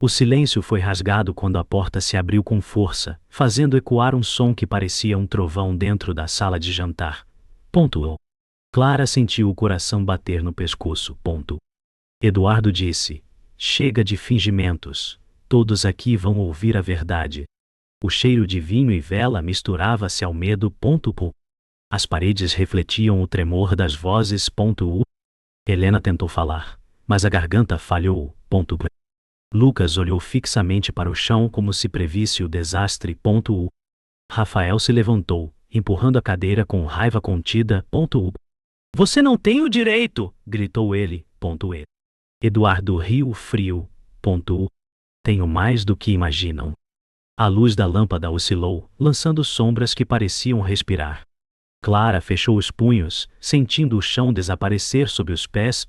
O silêncio foi rasgado quando a porta se abriu com força, fazendo ecoar um som que parecia um trovão dentro da sala de jantar. Clara sentiu o coração bater no pescoço. Eduardo disse: chega de fingimentos. Todos aqui vão ouvir a verdade. O cheiro de vinho e vela misturava-se ao medo. As paredes refletiam o tremor das vozes. Helena tentou falar, mas a garganta falhou. Lucas olhou fixamente para o chão como se previsse o desastre. Rafael se levantou, empurrando a cadeira com raiva contida. Você não tem o direito! Gritou ele. Eduardo riu frio. Tenho mais do que imaginam. A luz da lâmpada oscilou, lançando sombras que pareciam respirar. Clara fechou os punhos, sentindo o chão desaparecer sob os pés.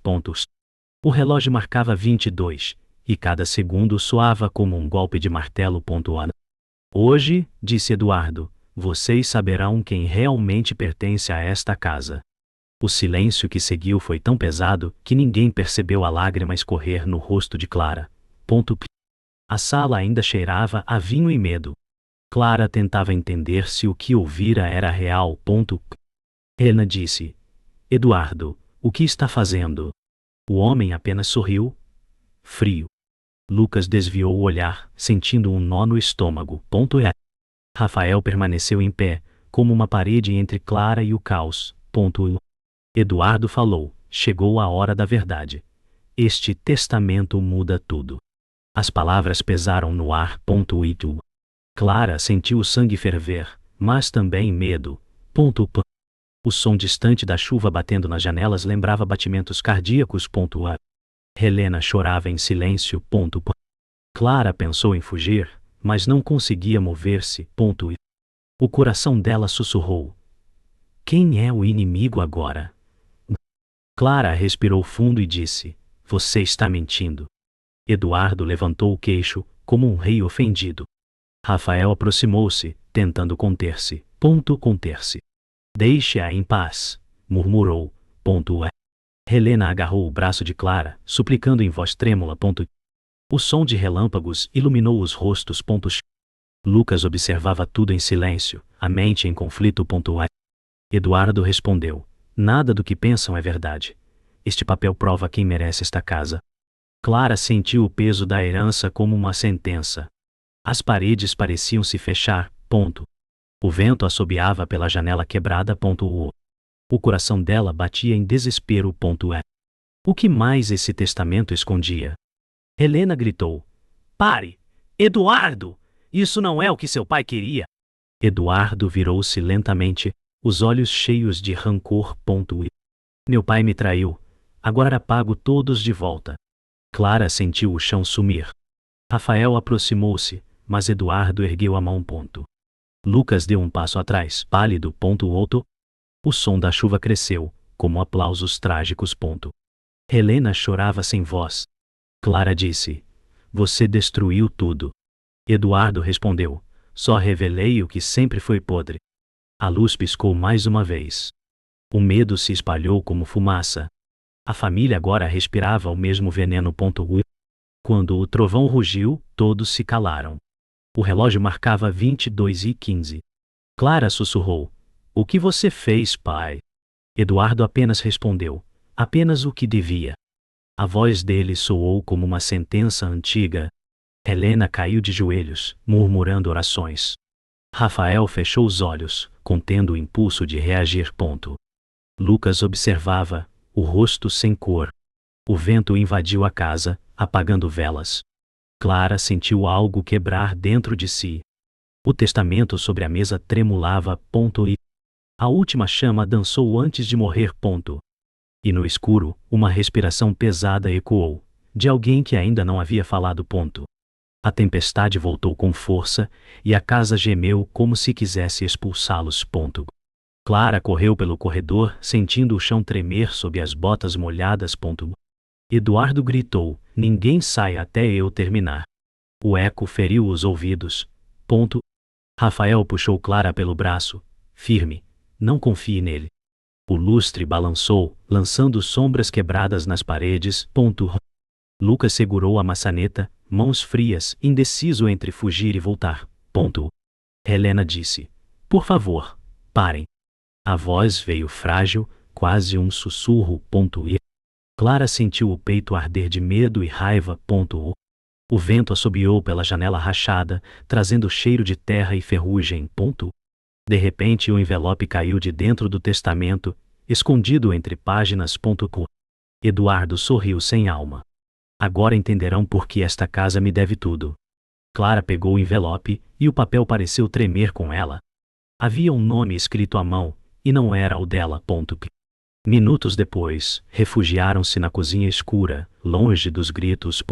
O relógio marcava 22, e cada segundo soava como um golpe de martelo. Hoje, disse Eduardo, vocês saberão quem realmente pertence a esta casa. O silêncio que seguiu foi tão pesado que ninguém percebeu a lágrima escorrer no rosto de Clara. A sala ainda cheirava a vinho e medo. Clara tentava entender se o que ouvira era real. Helena disse: Eduardo, o que está fazendo? O homem apenas sorriu. Frio. Lucas desviou o olhar, sentindo um nó no estômago. Rafael permaneceu em pé, como uma parede entre Clara e o caos. Eduardo falou: chegou a hora da verdade. Este testamento muda tudo. As palavras pesaram no ar. Clara sentiu o sangue ferver, mas também medo. O som distante da chuva batendo nas janelas lembrava batimentos cardíacos. Helena chorava em silêncio. Clara pensou em fugir, mas não conseguia mover-se. O coração dela sussurrou: quem é o inimigo agora? Clara respirou fundo e disse: você está mentindo. Eduardo levantou o queixo, como um rei ofendido. Rafael aproximou-se, tentando conter-se. Conter-se. Deixe-a em paz, murmurou. Helena agarrou o braço de Clara, suplicando em voz trêmula. O som de relâmpagos iluminou os rostos. Lucas observava tudo em silêncio, a mente em conflito. Eduardo respondeu: nada do que pensam é verdade. Este papel prova quem merece esta casa. Clara sentiu o peso da herança como uma sentença. As paredes pareciam se fechar. O vento assobiava pela janela quebrada. O coração dela batia em desespero. O que mais esse testamento escondia? Helena gritou: pare! Eduardo! Isso não é o que seu pai queria! Eduardo virou-se lentamente, os olhos cheios de rancor. Meu pai me traiu. Agora pago todos de volta. Clara sentiu o chão sumir. Rafael aproximou-se, mas Eduardo ergueu a mão. Lucas deu um passo atrás, pálido. O som da chuva cresceu, como aplausos trágicos. Helena chorava sem voz. Clara disse: você destruiu tudo. Eduardo respondeu: só revelei o que sempre foi podre. A luz piscou mais uma vez. O medo se espalhou como fumaça. A família agora respirava o mesmo veneno. Quando o trovão rugiu, todos se calaram. O relógio marcava 22h15. Clara sussurrou: o que você fez, pai? Eduardo apenas respondeu: apenas o que devia. A voz dele soou como uma sentença antiga. Helena caiu de joelhos, murmurando orações. Rafael fechou os olhos, contendo o impulso de reagir. Lucas observava, o rosto sem cor. O vento invadiu a casa, apagando velas. Clara sentiu algo quebrar dentro de si. O testamento sobre a mesa tremulava. E a última chama dançou antes de morrer. E no escuro, uma respiração pesada ecoou, de alguém que ainda não havia falado. A tempestade voltou com força, e a casa gemeu como se quisesse expulsá-los. Clara correu pelo corredor, sentindo o chão tremer sob as botas molhadas. Eduardo gritou: ninguém sai até eu terminar. O eco feriu os ouvidos. Rafael puxou Clara pelo braço. Firme, não confie nele. O lustre balançou, lançando sombras quebradas nas paredes. Lucas segurou a maçaneta, mãos frias, indeciso entre fugir e voltar. Helena disse: Por favor, parem. A voz veio frágil, quase um sussurro. E Clara sentiu o peito arder de medo e raiva. O vento assobiou pela janela rachada, trazendo cheiro de terra e ferrugem. De repente o envelope caiu de dentro do testamento, escondido entre páginas. Eduardo sorriu sem alma. Agora entenderão por que esta casa me deve tudo. Clara pegou o envelope, e o papel pareceu tremer com ela. Havia um nome escrito à mão, e não era o dela. Minutos depois, refugiaram-se na cozinha escura, longe dos gritos.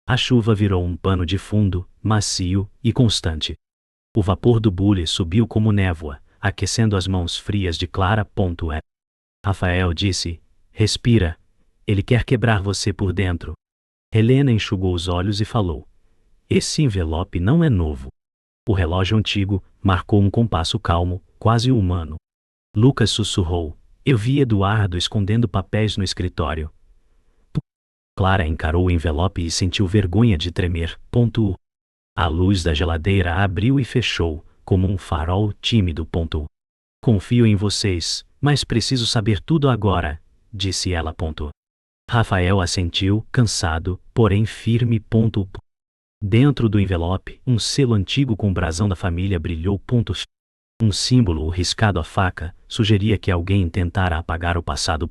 A chuva virou um pano de fundo, macio e constante. O vapor do bule subiu como névoa, aquecendo as mãos frias de Clara. Rafael disse: Respira. Ele quer quebrar você por dentro. Helena enxugou os olhos e falou: Esse envelope não é novo. O relógio antigo marcou um compasso calmo, quase humano. Lucas sussurrou: Eu vi Eduardo escondendo papéis no escritório. Clara encarou o envelope e sentiu vergonha de tremer. A luz da geladeira abriu e fechou, como um farol tímido. Confio em vocês, mas preciso saber tudo agora, disse ela. Rafael assentiu, cansado, porém firme. Dentro do envelope, um selo antigo com o brasão da família brilhou. Um símbolo riscado à faca sugeria que alguém tentara apagar o passado.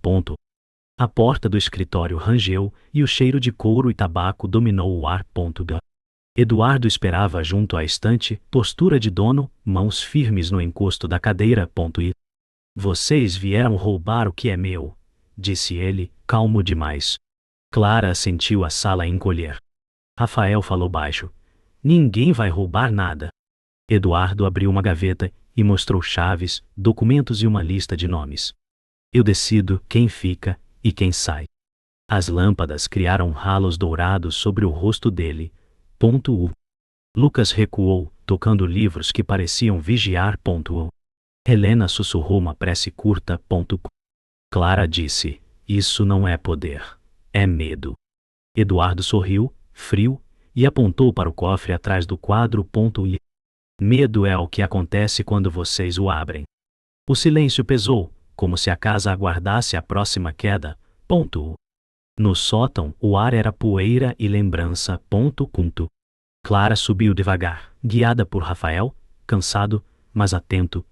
A porta do escritório rangeu, e o cheiro de couro e tabaco dominou o ar. Eduardo esperava junto à estante, postura de dono, mãos firmes no encosto da cadeira. E vocês vieram roubar o que é meu, disse ele, calmo demais. Clara sentiu a sala encolher. Rafael falou baixo: Ninguém vai roubar nada. Eduardo abriu uma gaveta e mostrou chaves, documentos e uma lista de nomes. Eu decido quem fica e quem sai. As lâmpadas criaram ralos dourados sobre o rosto dele. Lucas recuou, tocando livros que pareciam vigiar. Helena sussurrou uma prece curta. Clara disse: Isso não é poder, é medo. Eduardo sorriu, frio, e apontou para o cofre atrás do quadro. E medo é o que acontece quando vocês o abrem. O silêncio pesou, como se a casa aguardasse a próxima queda. No sótão, o ar era poeira e lembrança. Clara subiu devagar, guiada por Rafael, cansado, mas atento.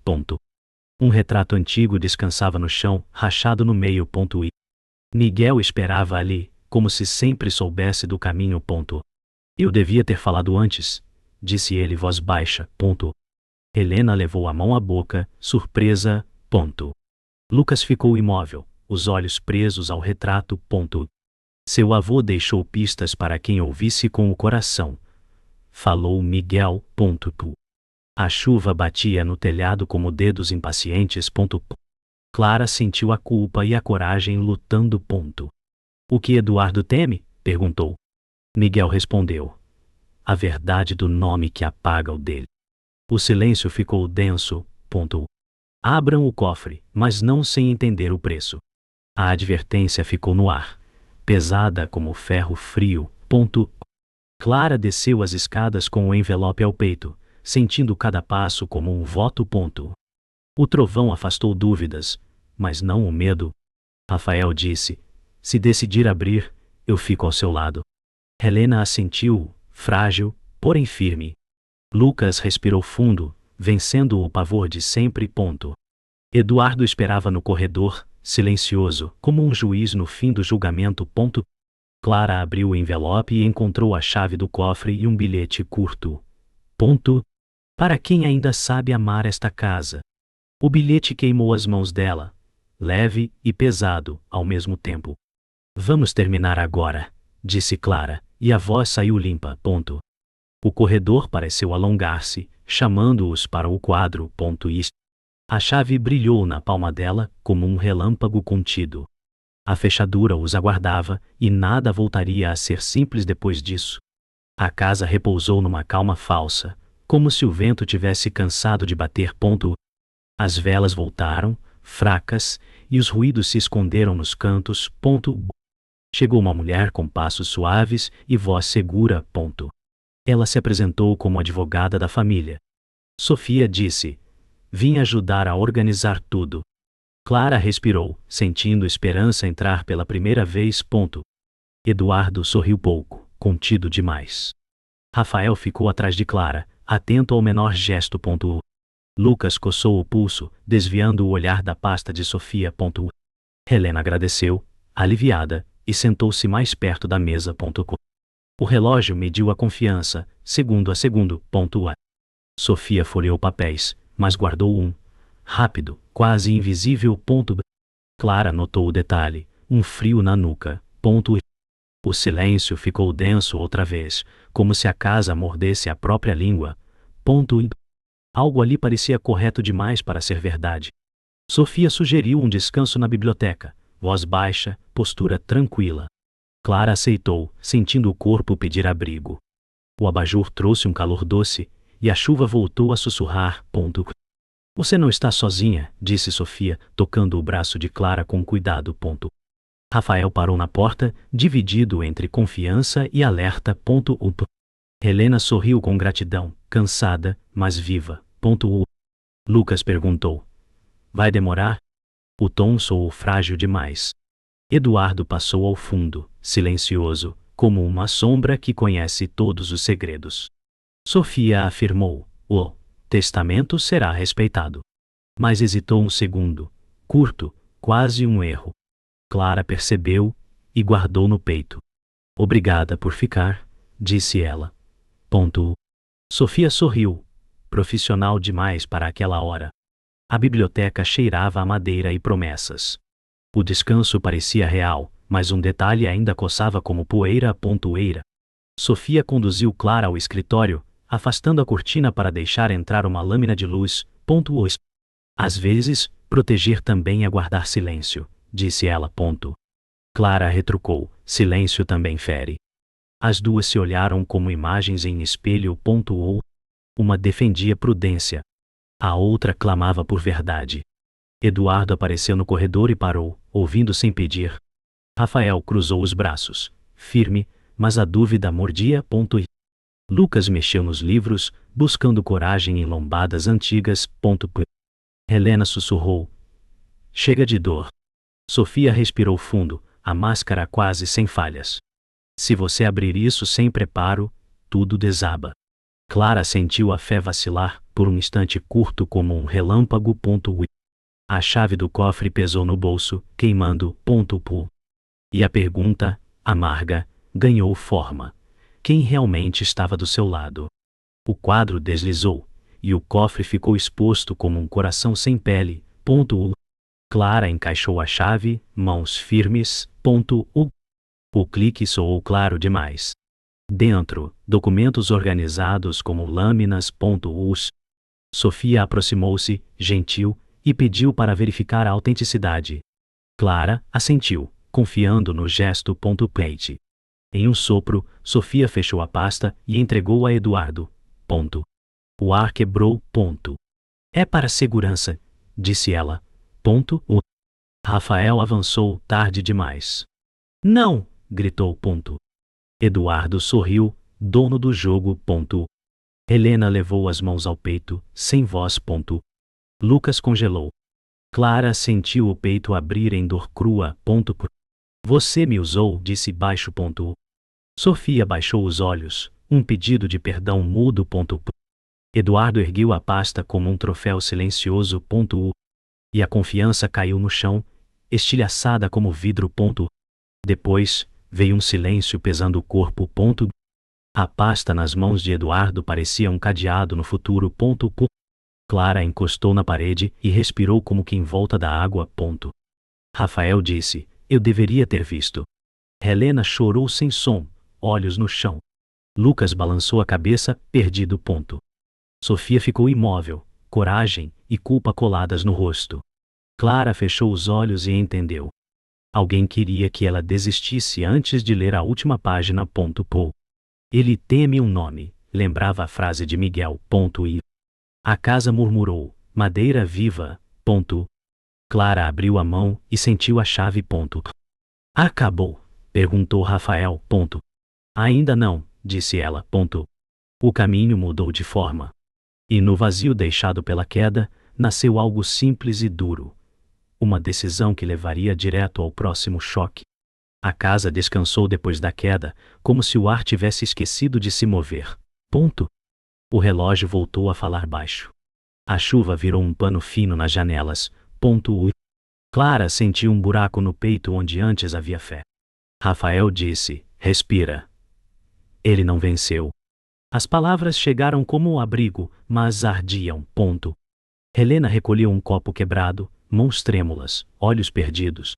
Um retrato antigo descansava no chão, rachado no meio. E Miguel esperava ali, como se sempre soubesse do caminho. Eu devia ter falado antes, disse ele voz baixa. Helena levou a mão à boca, surpresa. Lucas ficou imóvel, os olhos presos ao retrato. Seu avô deixou pistas para quem ouvisse com o coração. Falou Miguel. A chuva batia no telhado como dedos impacientes. Clara sentiu a culpa e a coragem lutando. O que Eduardo teme? Perguntou. Miguel respondeu: A verdade do nome que apaga o dele. O silêncio ficou denso. Abram o cofre, mas não sem entender o preço. A advertência ficou no ar, pesada como ferro frio. Clara desceu as escadas com o envelope ao peito, sentindo cada passo como um voto. O trovão afastou dúvidas, mas não o medo. Rafael disse: Se decidir abrir, eu fico ao seu lado. Helena assentiu, frágil, porém firme. Lucas respirou fundo, vencendo o pavor de sempre. Eduardo esperava no corredor, silencioso, como um juiz no fim do julgamento. Clara abriu o envelope e encontrou a chave do cofre e um bilhete curto. Para quem ainda sabe amar esta casa. O bilhete queimou as mãos dela, leve e pesado, ao mesmo tempo. Vamos terminar agora, disse Clara, e a voz saiu limpa. O corredor pareceu alongar-se, chamando-os para o quadro. E a chave brilhou na palma dela, como um relâmpago contido. A fechadura os aguardava, e nada voltaria a ser simples depois disso. A casa repousou numa calma falsa, como se o vento tivesse cansado de bater. As velas voltaram, fracas, e os ruídos se esconderam nos cantos. Chegou uma mulher com passos suaves e voz segura. Ela se apresentou como advogada da família. Sofia disse: vim ajudar a organizar tudo. Clara respirou, sentindo esperança entrar pela primeira vez. Eduardo sorriu pouco, contido demais. Rafael ficou atrás de Clara, atento ao menor gesto. Lucas coçou o pulso, desviando o olhar da pasta de Sofia. Helena agradeceu, aliviada, e sentou-se mais perto da mesa. O relógio mediu a confiança, segundo a segundo. Sofia folheou papéis, mas guardou um. Rápido, quase invisível. Clara notou o detalhe, um frio na nuca. O silêncio ficou denso outra vez, como se a casa mordesse a própria língua. Algo ali parecia correto demais para ser verdade. Sofia sugeriu um descanso na biblioteca, voz baixa, postura tranquila. Clara aceitou, sentindo o corpo pedir abrigo. O abajur trouxe um calor doce, e a chuva voltou a sussurrar. Você não está sozinha, disse Sofia, tocando o braço de Clara com cuidado. Rafael parou na porta, dividido entre confiança e alerta. Helena sorriu com gratidão, cansada, mas viva. Lucas perguntou: vai demorar? O tom soou frágil demais. Eduardo passou ao fundo, silencioso, como uma sombra que conhece todos os segredos. Sofia afirmou: o testamento será respeitado. Mas hesitou um segundo, curto, quase um erro. Clara percebeu e guardou no peito. Obrigada por ficar, disse ela. Sofia sorriu, profissional demais para aquela hora. A biblioteca cheirava a madeira e promessas. O descanso parecia real, mas um detalhe ainda coçava como poeira. Sofia conduziu Clara ao escritório, afastando a cortina para deixar entrar uma lâmina de luz. Às vezes, proteger também é guardar silêncio, disse ela. Clara retrucou: silêncio também fere. As duas se olharam como imagens em espelho. Uma defendia prudência. A outra clamava por verdade. Eduardo apareceu no corredor e parou, ouvindo sem pedir. Rafael cruzou os braços, firme, mas a dúvida mordia. Lucas mexeu nos livros, buscando coragem em lombadas antigas. Helena sussurrou: chega de dor. Sofia respirou fundo, a máscara quase sem falhas. Se você abrir isso sem preparo, tudo desaba. Clara sentiu a fé vacilar, por um instante curto como um relâmpago. A chave do cofre pesou no bolso, queimando. E a pergunta, amarga, ganhou forma. Quem realmente estava do seu lado? O quadro deslizou, e o cofre ficou exposto como um coração sem pele. Clara encaixou a chave, mãos firmes. O clique soou claro demais. Dentro, documentos organizados como lâminas. Sofia aproximou-se, gentil, e pediu para verificar a autenticidade. Clara assentiu, confiando no gesto. Em um sopro, Sofia fechou a pasta e entregou a Eduardo. O ar quebrou. É para segurança, disse ela. Rafael avançou tarde demais. Não! Gritou. Eduardo sorriu, dono do jogo. Helena levou as mãos ao peito, sem voz. Lucas congelou. Clara sentiu o peito abrir em dor crua. Você me usou, disse baixo. Sofia baixou os olhos, um pedido de perdão mudo. Eduardo ergueu a pasta como um troféu silencioso. E a confiança caiu no chão, estilhaçada como vidro. Depois, veio um silêncio pesando o corpo. A pasta nas mãos de Eduardo parecia um cadeado no futuro. Clara encostou na parede e respirou como que em volta da água. Rafael disse: eu deveria ter visto. Helena chorou sem som, olhos no chão. Lucas balançou a cabeça, perdido. Sofia ficou imóvel, coragem e culpa coladas no rosto. Clara fechou os olhos e entendeu. Alguém queria que ela desistisse antes de ler a última página. Ele teme um nome, lembrava a frase de Miguel. E a casa murmurou: madeira viva. Clara abriu a mão e sentiu a chave. Acabou, Perguntou Rafael. Ainda não, disse ela. O caminho mudou de forma. E no vazio deixado pela queda, nasceu algo simples e duro. Uma decisão que levaria direto ao próximo choque. A casa descansou depois da queda, como se o ar tivesse esquecido de se mover. O relógio voltou a falar baixo. A chuva virou um pano fino nas janelas. Clara sentiu um buraco no peito onde antes havia fé. Rafael disse: respira. Ele não venceu. As palavras chegaram como um abrigo, mas ardiam. Helena recolheu um copo quebrado, mãos trêmulas, olhos perdidos.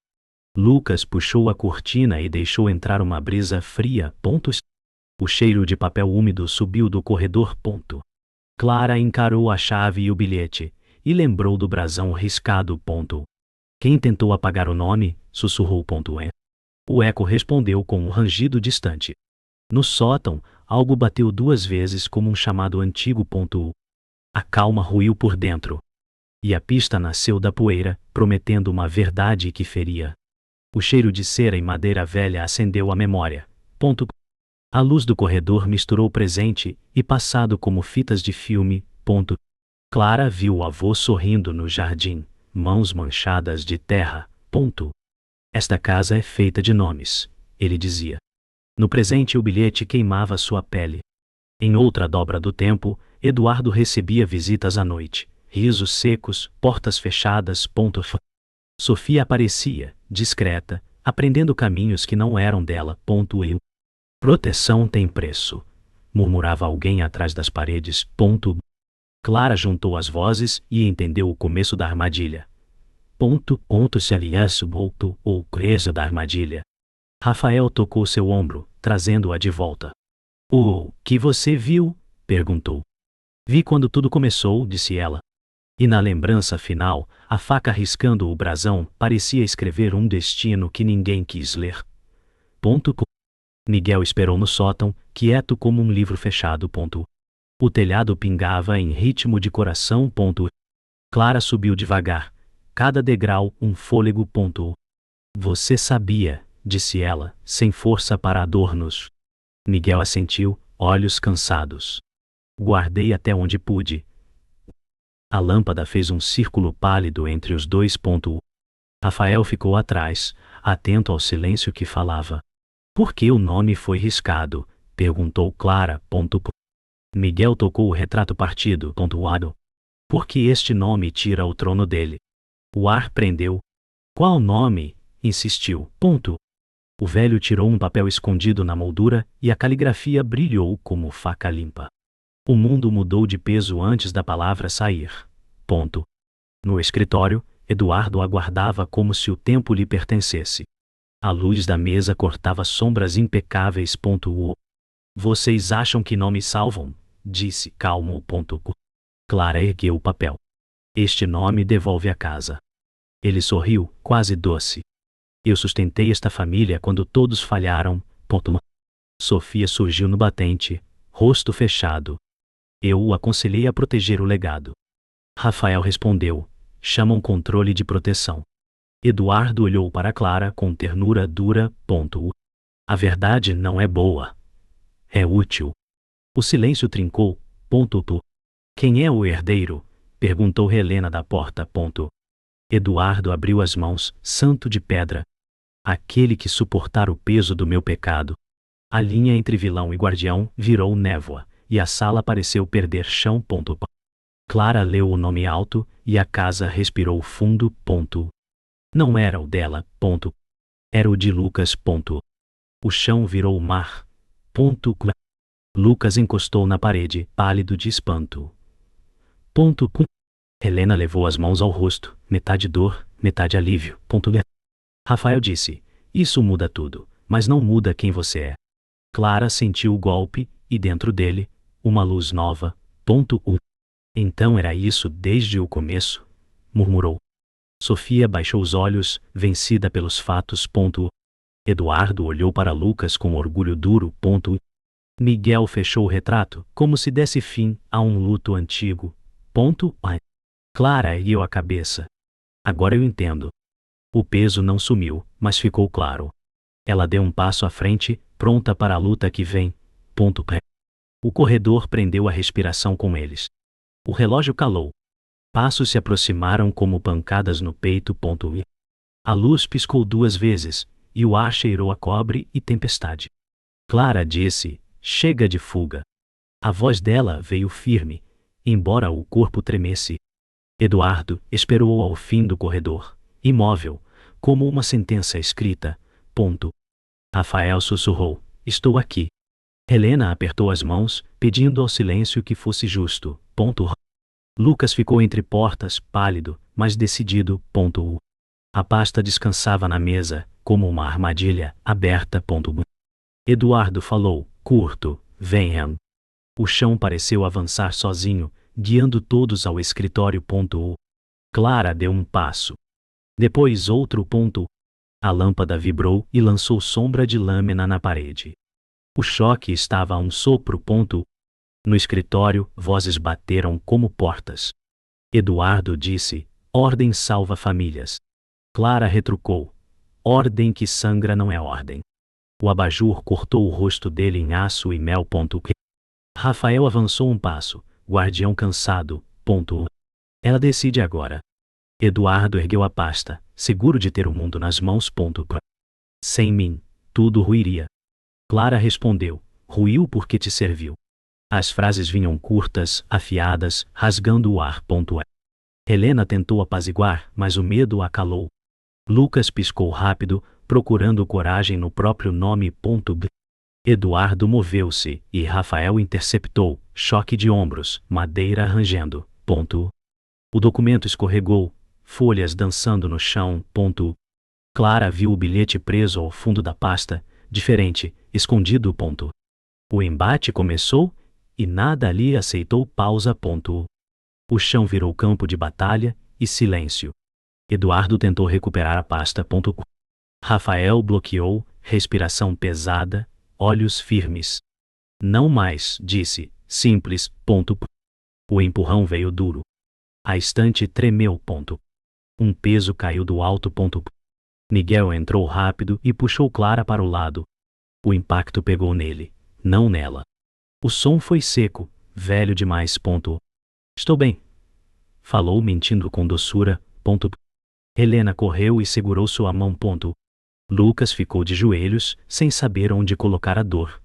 Lucas puxou a cortina e deixou entrar uma brisa fria. O cheiro de papel úmido subiu do corredor. Clara encarou a chave e o bilhete, e lembrou do brasão riscado. Quem tentou apagar o nome? Sussurrou. O eco respondeu com um rangido distante. No sótão, algo bateu 2 vezes como um chamado antigo. A calma ruiu por dentro. E a pista nasceu da poeira, prometendo uma verdade que feria. O cheiro de cera e madeira velha acendeu a memória. A luz do corredor misturou presente e passado como fitas de filme. Clara viu o avô sorrindo no jardim, mãos manchadas de terra. Esta casa é feita de nomes, ele dizia. No presente o bilhete queimava sua pele. Em outra dobra do tempo, Eduardo recebia visitas à noite, risos secos, portas fechadas. Sofia aparecia, discreta, aprendendo caminhos que não eram dela. Proteção tem preço, murmurava alguém atrás das paredes. Clara juntou as vozes e entendeu o começo da armadilha. Se aliança voltou ou presa da armadilha. Rafael tocou seu ombro, trazendo-a de volta. O que você viu? Perguntou. Vi quando tudo começou, disse ela. E na lembrança final, a faca riscando o brasão parecia escrever um destino que ninguém quis ler. Miguel esperou no sótão, quieto como um livro fechado. O telhado pingava em ritmo de coração. Clara subiu devagar. Cada degrau um fôlego. Você sabia, disse ela, sem força para adornos. Miguel assentiu, olhos cansados. Guardei até onde pude. A lâmpada fez um círculo pálido entre os dois. Rafael ficou atrás, atento ao silêncio que falava. Por que o nome foi riscado? Perguntou Clara. Miguel tocou o retrato partido. Por que este nome tira o trono dele? O ar prendeu. Qual nome? Insistiu. O velho tirou um papel escondido na moldura e a caligrafia brilhou como faca limpa. O mundo mudou de peso antes da palavra sair. No escritório, Eduardo aguardava como se o tempo lhe pertencesse. A luz da mesa cortava sombras impecáveis. Vocês acham que não me salvam? Disse calmo. Clara ergueu o papel. Este nome devolve a casa. Ele sorriu, quase doce. Eu sustentei esta família quando todos falharam. Sofia surgiu no batente, rosto fechado. Eu o aconselhei a proteger o legado. Rafael respondeu: chamam controle de proteção. Eduardo olhou para Clara com ternura dura. A verdade não é boa. É útil. O silêncio trincou. Quem é o herdeiro? Perguntou Helena da porta. Eduardo abriu as mãos, santo de pedra. Aquele que suportar o peso do meu pecado. A linha entre vilão e guardião virou névoa, e a sala pareceu perder chão. Clara leu o nome alto, e a casa respirou fundo. Não era o dela. Era o de Lucas. O chão virou mar. Lucas encostou na parede, pálido de espanto. Helena levou as mãos ao rosto, metade dor, metade alívio. Rafael disse: isso muda tudo, mas não muda quem você é. Clara sentiu o golpe, e dentro dele, uma luz nova. Então era isso desde o começo? Murmurou. Sofia baixou os olhos, vencida pelos fatos. Eduardo olhou para Lucas com orgulho duro. Miguel fechou o retrato, como se desse fim a um luto antigo. Clara ergueu a cabeça. Agora eu entendo. O peso não sumiu, mas ficou claro. Ela deu um passo à frente, pronta para a luta que vem. O corredor prendeu a respiração com eles. O relógio calou. Passos se aproximaram como pancadas no peito. A luz piscou 2 vezes, e o ar cheirou a cobre e tempestade. Clara disse: "Chega de fuga." A voz dela veio firme, embora o corpo tremesse. Eduardo esperou ao fim do corredor, imóvel, como uma sentença escrita. Rafael sussurrou: "Estou aqui." Helena apertou as mãos, pedindo ao silêncio que fosse justo. Lucas ficou entre portas, pálido, mas decidido. A pasta descansava na mesa, como uma armadilha aberta. Eduardo falou, curto: "Venham." O chão pareceu avançar sozinho, guiando todos ao escritório. Clara deu um passo. Depois outro. A lâmpada vibrou e lançou sombra de lâmina na parede. O choque estava a um sopro. No escritório, vozes bateram como portas. Eduardo disse: "Ordem salva famílias." Clara retrucou: "Ordem que sangra não é ordem." O abajur cortou o rosto dele em aço e mel. Rafael avançou um passo, guardião cansado. Ela decide agora. Eduardo ergueu a pasta, seguro de ter o mundo nas mãos. Sem mim, tudo ruiria. Clara respondeu: "Ruiu porque te serviu." As frases vinham curtas, afiadas, rasgando o ar. Helena tentou apaziguar, mas o medo a calou. Lucas piscou rápido, procurando coragem no próprio nome. Eduardo moveu-se, e Rafael interceptou, choque de ombros, madeira rangendo. O documento escorregou, folhas dançando no chão. Clara viu o bilhete preso ao fundo da pasta, diferente, escondido. O embate começou, e nada ali aceitou pausa. O chão virou campo de batalha, e silêncio. Eduardo tentou recuperar a pasta. Rafael bloqueou, respiração pesada, olhos firmes. "Não mais", disse, simples. O empurrão veio duro. A estante tremeu. Um peso caiu do alto. Miguel entrou rápido e puxou Clara para o lado. O impacto pegou nele, não nela. O som foi seco, velho demais. "Estou bem", falou mentindo com doçura. Helena correu e segurou sua mão. Lucas ficou de joelhos, sem saber onde colocar a dor.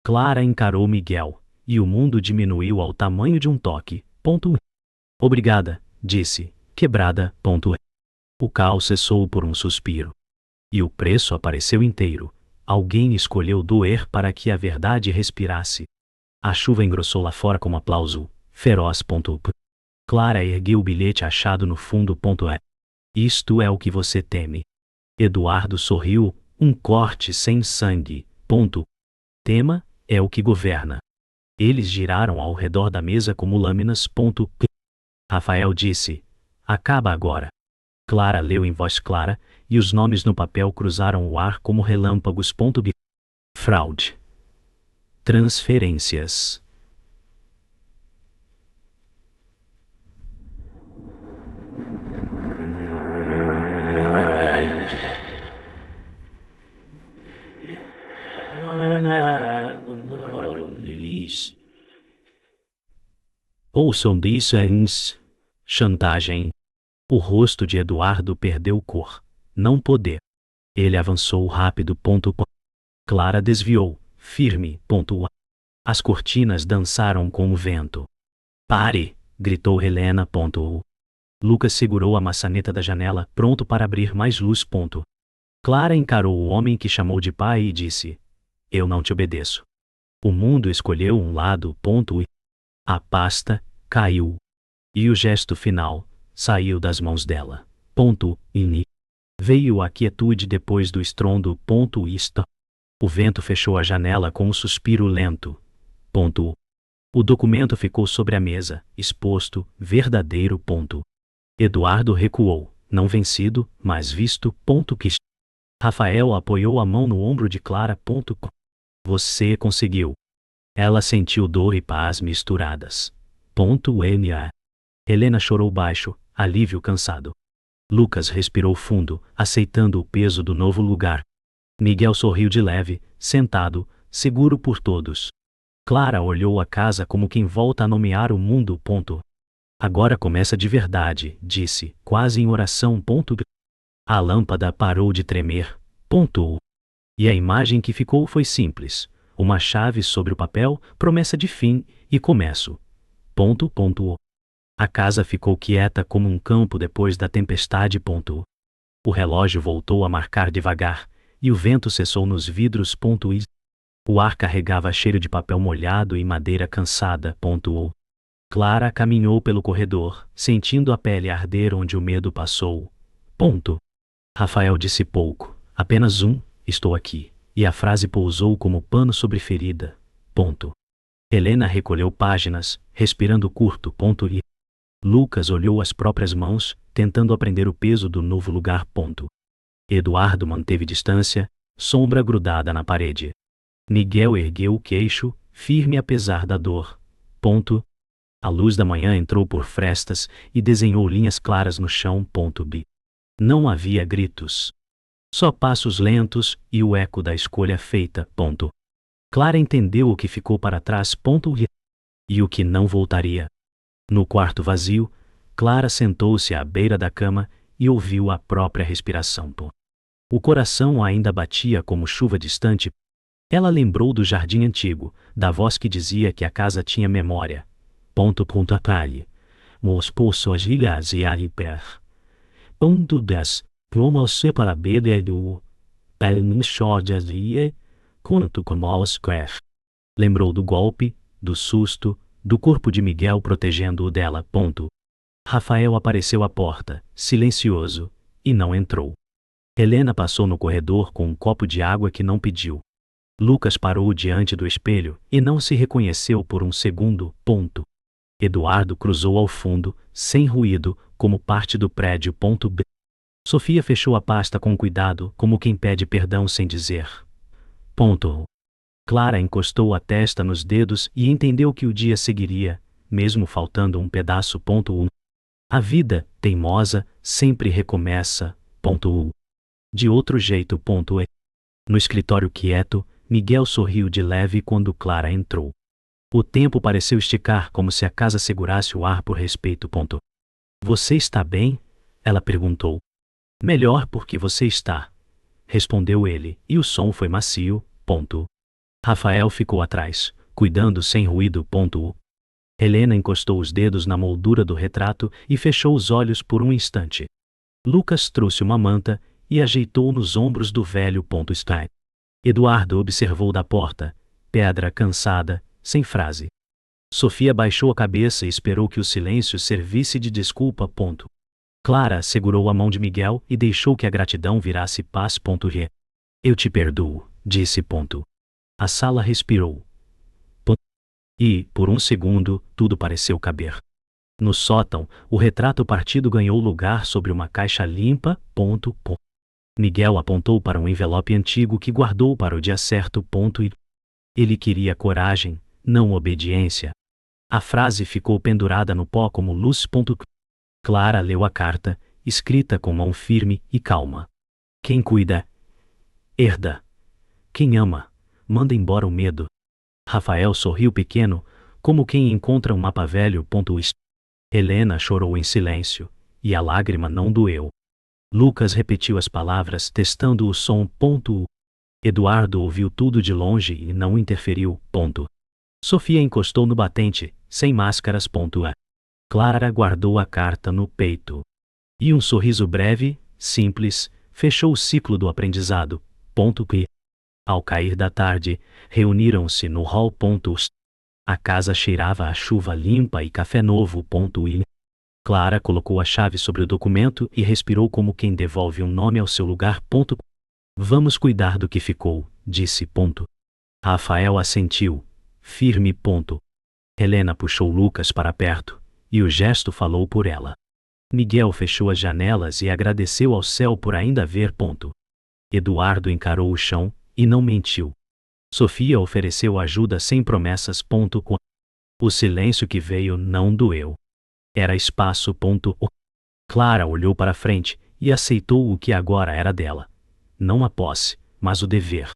Clara encarou Miguel, e o mundo diminuiu ao tamanho de um toque. "Obrigada", disse, quebrada. O caos cessou por um suspiro. E o preço apareceu inteiro. Alguém escolheu doer para que a verdade respirasse. A chuva engrossou lá fora como aplauso, feroz. Clara ergueu o bilhete achado no fundo. "Isto é o que você teme." Eduardo sorriu, um corte sem sangue. "Tema é o que governa." Eles giraram ao redor da mesa como lâminas. Rafael disse: "Acaba agora." Clara leu em voz clara, e os nomes no papel cruzaram o ar como relâmpagos. Fraude. Transferências. Ouçam disso. Chantagem. O rosto de Eduardo perdeu cor, não poder. Ele avançou rápido. Clara desviou, firme. As cortinas dançaram com o vento. "Pare!" gritou Helena. Lucas segurou a maçaneta da janela, pronto para abrir mais luz. Clara encarou o homem que chamou de pai e disse: "Eu não te obedeço." O mundo escolheu um lado. A pasta caiu. E o gesto final saiu das mãos dela. Veio a quietude depois do estrondo. O vento fechou a janela com um suspiro lento. O documento ficou sobre a mesa, exposto, verdadeiro. Eduardo recuou, não vencido, mas visto. Rafael apoiou a mão no ombro de Clara. "Você conseguiu." Ela sentiu dor e paz misturadas. Helena chorou baixo, alívio cansado. Lucas respirou fundo, aceitando o peso do novo lugar. Miguel sorriu de leve, sentado, seguro por todos. Clara olhou a casa como quem volta a nomear o mundo. Agora começa de verdade, disse, quase em oração. A lâmpada parou de tremer. E a imagem que ficou foi simples. Uma chave sobre o papel, promessa de fim e começo. A casa ficou quieta como um campo depois da tempestade. O relógio voltou a marcar devagar, e o vento cessou nos vidros. E o ar carregava cheiro de papel molhado e madeira cansada. Clara caminhou pelo corredor, sentindo a pele arder onde o medo passou. Rafael disse pouco, apenas estou aqui, e a frase pousou como pano sobre ferida. Helena recolheu páginas, respirando curto. E Lucas olhou as próprias mãos, tentando aprender o peso do novo lugar. Eduardo manteve distância, sombra grudada na parede. Miguel ergueu o queixo, firme apesar da dor. A luz da manhã entrou por frestas e desenhou linhas claras no chão. Não havia gritos. Só passos lentos e o eco da escolha feita. Clara entendeu o que ficou para trás. E o que não voltaria. No quarto vazio, Clara sentou-se à beira da cama e ouviu a própria respiração. O coração ainda batia como chuva distante. Ela lembrou do jardim antigo, da voz que dizia que a casa tinha memória. Atalhe. Mos poços gigas e ariper. Das. Como se para beber do. Pelnichodia. Quanto como square. Lembrou do golpe, do susto, do corpo de Miguel protegendo-o dela. Rafael apareceu à porta, silencioso, e não entrou. Helena passou no corredor com um copo de água que não pediu. Lucas parou diante do espelho e não se reconheceu por um segundo. Eduardo cruzou ao fundo, sem ruído, como parte do prédio. Sofia fechou a pasta com cuidado, como quem pede perdão sem dizer. Clara encostou a testa nos dedos e entendeu que o dia seguiria, mesmo faltando um pedaço. A vida, teimosa, sempre recomeça. De outro jeito. No escritório quieto, Miguel sorriu de leve quando Clara entrou. O tempo pareceu esticar como se a casa segurasse o ar por respeito. Você está bem? Ela perguntou. Melhor porque você está. Respondeu ele, e o som foi macio. Rafael ficou atrás, cuidando sem ruído. Helena encostou os dedos na moldura do retrato e fechou os olhos por um instante. Lucas trouxe uma manta e ajeitou nos ombros do velho. Eduardo observou da porta, pedra cansada, sem frase. Sofia baixou a cabeça e esperou que o silêncio servisse de desculpa. Clara segurou a mão de Miguel e deixou que a gratidão virasse paz. Eu te perdoo, disse. A sala respirou. E, por um segundo, tudo pareceu caber. No sótão, o retrato partido ganhou lugar sobre uma caixa limpa. Miguel apontou para um envelope antigo que guardou para o dia certo. E ele queria coragem, não obediência. A frase ficou pendurada no pó como luz. Clara leu a carta, escrita com mão firme e calma. Quem cuida, herda. Quem ama, manda embora o medo. Rafael sorriu pequeno, como quem encontra um mapa velho. Helena chorou em silêncio, e a lágrima não doeu. Lucas repetiu as palavras, testando o som. Eduardo ouviu tudo de longe e não interferiu. Sofia encostou no batente, sem máscaras. Clara guardou a carta no peito. E um sorriso breve, simples, fechou o ciclo do aprendizado. Ao cair da tarde, reuniram-se no hall. A casa cheirava a chuva limpa e café novo. E Clara colocou a chave sobre o documento e respirou como quem devolve um nome ao seu lugar. Vamos cuidar do que ficou, disse. Rafael assentiu, firme. Helena puxou Lucas para perto, e o gesto falou por ela. Miguel fechou as janelas e agradeceu ao céu por ainda ver. Eduardo encarou o chão, e não mentiu. Sofia ofereceu ajuda sem promessas. O silêncio que veio não doeu. Era espaço. Clara olhou para frente e aceitou o que agora era dela. Não a posse, mas o dever.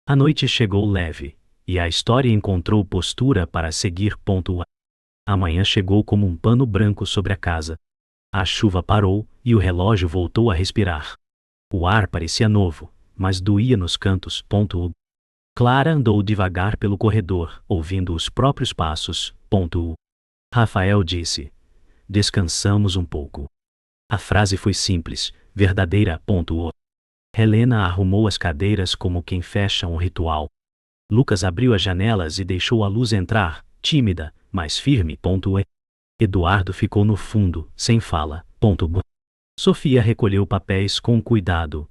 A noite chegou leve, e a história encontrou postura para seguir. A manhã chegou como um pano branco sobre a casa. A chuva parou, e o relógio voltou a respirar. O ar parecia novo, mas doía nos cantos. Clara andou devagar pelo corredor, ouvindo os próprios passos. Rafael disse: "Descansamos um pouco." A frase foi simples, verdadeira. Helena arrumou as cadeiras como quem fecha um ritual. Lucas abriu as janelas e deixou a luz entrar, tímida, mas firme. Eduardo ficou no fundo, sem fala. Sofia recolheu papéis com cuidado.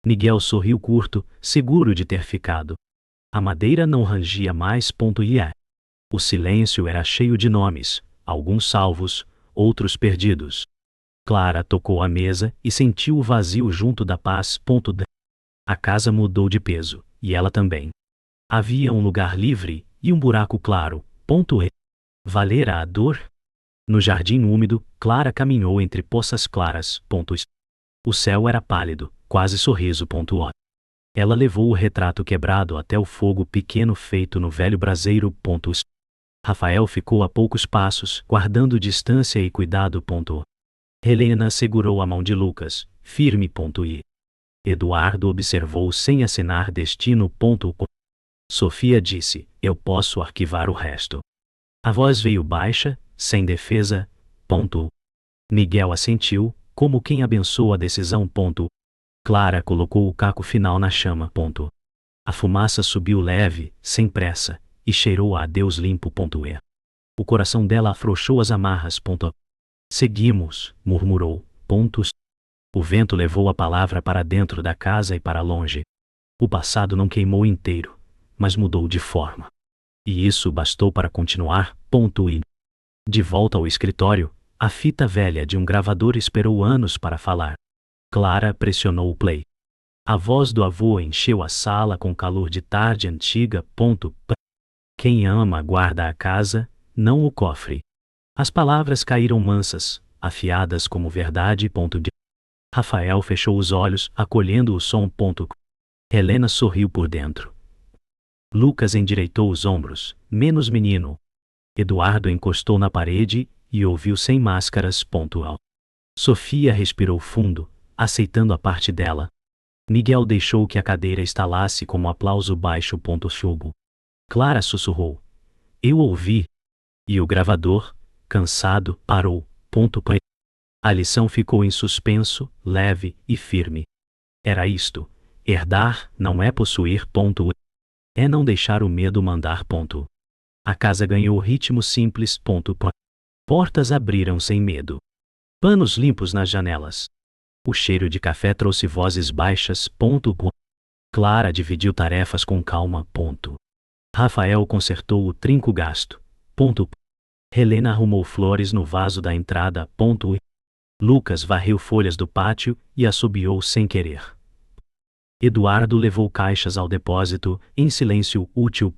Miguel sorriu curto, seguro de ter ficado. A madeira não rangia mais. O silêncio era cheio de nomes, alguns salvos, outros perdidos. Clara tocou a mesa e sentiu o vazio junto da paz. A casa mudou de peso, e ela também. Havia um lugar livre e um buraco claro. Valera a dor? No jardim úmido, Clara caminhou entre poças claras. O céu era pálido, quase sorriso. Ela levou o retrato quebrado até o fogo pequeno feito no velho braseiro. Rafael ficou a poucos passos, guardando distância e cuidado. Helena segurou a mão de Lucas, firme. E Eduardo observou sem acenar destino. Sofia disse: "Eu posso arquivar o resto." A voz veio baixa, sem defesa. Miguel assentiu, como quem abençoa a decisão. Clara colocou o caco final na chama. A fumaça subiu leve, sem pressa, e cheirou a Deus limpo. O coração dela afrouxou as amarras. "Seguimos", murmurou. O vento levou a palavra para dentro da casa e para longe. O passado não queimou inteiro, mas mudou de forma. E isso bastou para continuar. E de volta ao escritório, a fita velha de um gravador esperou anos para falar. Clara pressionou o play. A voz do avô encheu a sala com calor de tarde antiga. "Quem ama guarda a casa, não o cofre." As palavras caíram mansas, afiadas como verdade. Rafael fechou os olhos, acolhendo o som. Helena sorriu por dentro. Lucas endireitou os ombros, menos menino. Eduardo encostou na parede e ouviu sem máscaras. Sofia respirou fundo, aceitando a parte dela. Miguel deixou que a cadeira estalasse como aplauso baixo. Clara sussurrou: "Eu ouvi." E o gravador, cansado, parou. A lição ficou em suspenso, leve e firme. Era isto: herdar não é possuir. É não deixar o medo mandar. A casa ganhou ritmo simples. Portas abriram sem medo. Panos limpos nas janelas. O cheiro de café trouxe vozes baixas. Clara dividiu tarefas com calma. Rafael consertou o trinco gasto. Helena arrumou flores no vaso da entrada. Lucas varreu folhas do pátio e assobiou sem querer. Eduardo levou caixas ao depósito, em silêncio útil.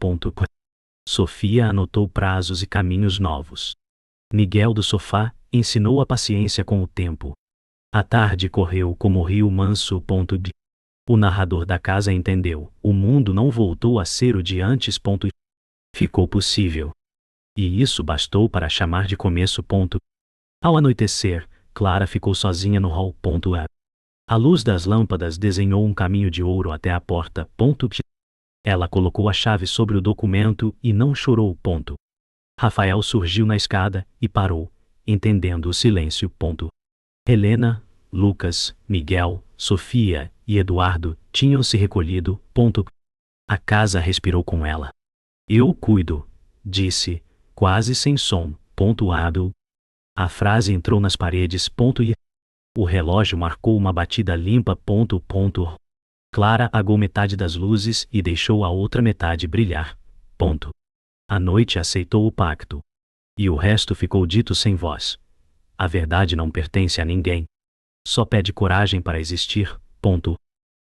Sofia anotou prazos e caminhos novos. Miguel do sofá ensinou a paciência com o tempo. A tarde correu como rio manso. O narrador da casa entendeu: o mundo não voltou a ser o de antes. Ficou possível. E isso bastou para chamar de começo. Ao anoitecer, Clara ficou sozinha no hall. A luz das lâmpadas desenhou um caminho de ouro até a porta. Ela colocou a chave sobre o documento e não chorou. Rafael surgiu na escada e parou, entendendo o silêncio. Helena, Lucas, Miguel, Sofia e Eduardo tinham se recolhido. A casa respirou com ela. "Eu cuido", disse, quase sem som. A frase entrou nas paredes. E o relógio marcou uma batida limpa. Clara apagou metade das luzes e deixou a outra metade brilhar. A noite aceitou o pacto. E o resto ficou dito sem voz. A verdade não pertence a ninguém. Só pede coragem para existir.